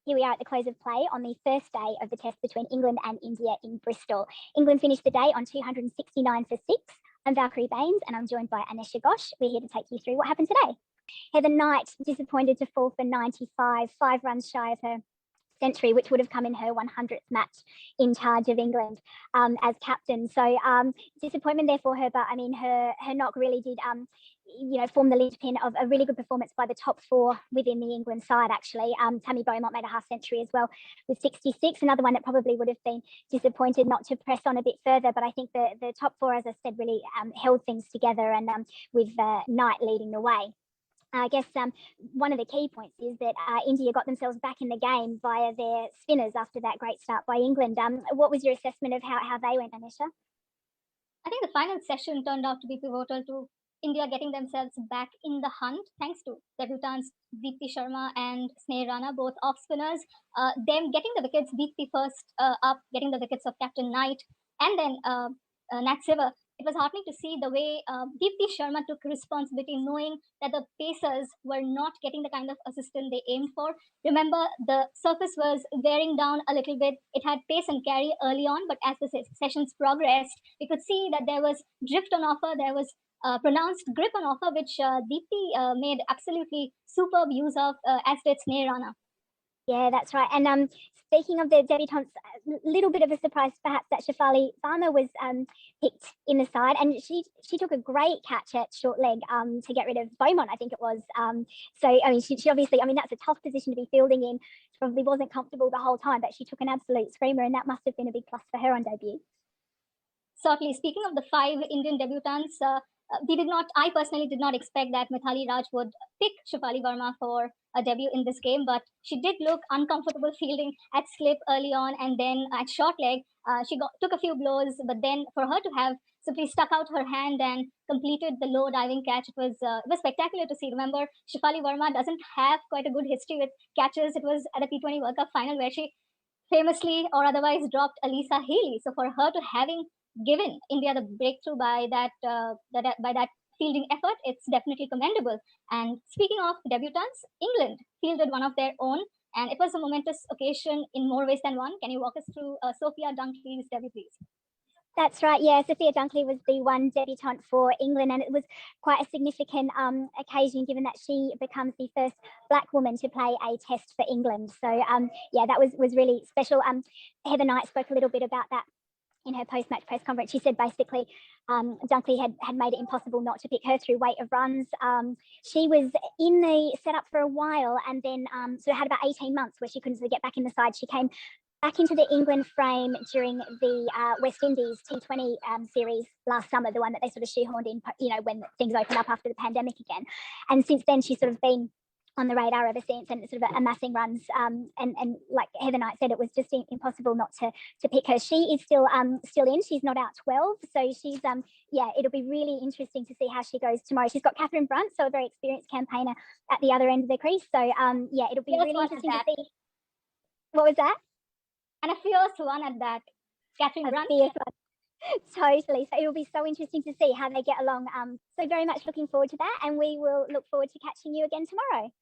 Here we are at the close of play on the first day of the test between England and India in Bristol. England finished the day on 269 for 6. I'm Valkyrie Baines and I'm joined by Anisha Ghosh. We're here to take you through what happened today. Heather Knight disappointed to fall for 95, 5 runs shy of her century, which would have come in her 100th match in charge of England as captain. So disappointment there for her, but I mean her knock really did form the linchpin of a really good performance by the top 4 within the England side. Actually, Tammy Beaumont made a half century as well with 66. Another one that probably would have been disappointed not to press on a bit further, but I think the top 4, as I said, really held things together, and with Knight leading the way. I guess one of the key points is that India got themselves back in the game via their spinners after that great start by England. What was your assessment of how they went, Anisha? I think the final session turned out to be pivotal to India getting themselves back in the hunt, thanks to debutants Deepti Sharma and Sneha Rana, both off spinners. Them getting the wickets, Deepti first up, getting the wickets of Captain Knight, and then Nat Siver. It was heartening to see the way Deepti Sharma took responsibility, knowing that the pacers were not getting the kind of assistance they aimed for. Remember, the surface was wearing down a little bit. It had pace and carry early on, but as the sessions progressed, we could see that there was drift on offer, there was pronounced grip on offer, which Deepti made absolutely superb use of, as did Sneha Rana. Yeah, that's right. And speaking of the debutantes, a little bit of a surprise perhaps that Shafali Farmer was picked in the side, and she took a great catch at short leg to get rid of Beaumont, I think it was. So I mean, she obviously, I mean, that's a tough position to be fielding in. She probably wasn't comfortable the whole time, but she took an absolute screamer, and that must have been a big plus for her on debut. Certainly. Speaking of the 5 Indian debutants, I personally did not expect that Mithali Raj would pick Shafali Verma for a debut in this game, but she did look uncomfortable fielding at slip early on, and then at short leg, she took a few blows, but then for her to have simply stuck out her hand and completed the low diving catch, it was spectacular to see. Remember, Shafali Verma doesn't have quite a good history with catches. It was at a T20 World Cup final where she famously or otherwise dropped Alisa Healy. So for her to having given India the breakthrough by that fielding effort, it's definitely commendable. And speaking of debutants, England fielded one of their own, and it was a momentous occasion in more ways than one. Can you walk us through Sophia Dunkley's debut, please? That's right. Yeah, Sophia Dunkley was the one debutante for England, and it was quite a significant occasion given that she becomes the first black woman to play a test for England. So yeah, that was really special. Heather Knight spoke a little bit about that in her post-match press conference. She said basically Dunkley had made it impossible not to pick her through weight of runs. She was in the setup for a while, and then sort of had about 18 months where she couldn't sort of get back in the side. She came back into the England frame during the West Indies T20 series last summer, the one that they sort of shoehorned in, when things opened up after the pandemic again. And since then, she's sort of been on the radar ever since, and sort of amassing runs. And like Heather Knight said, it was just impossible not to pick her. She is still in. She's not out 12, so she's it'll be really interesting to see how she goes tomorrow. She's got Catherine Brunt, so a very experienced campaigner at the other end of the crease. So it'll be really interesting to see. What was that? And a fierce one at that, Catherine Brunt. Totally. So it will be so interesting to see how they get along. So very much looking forward to that, and we will look forward to catching you again tomorrow.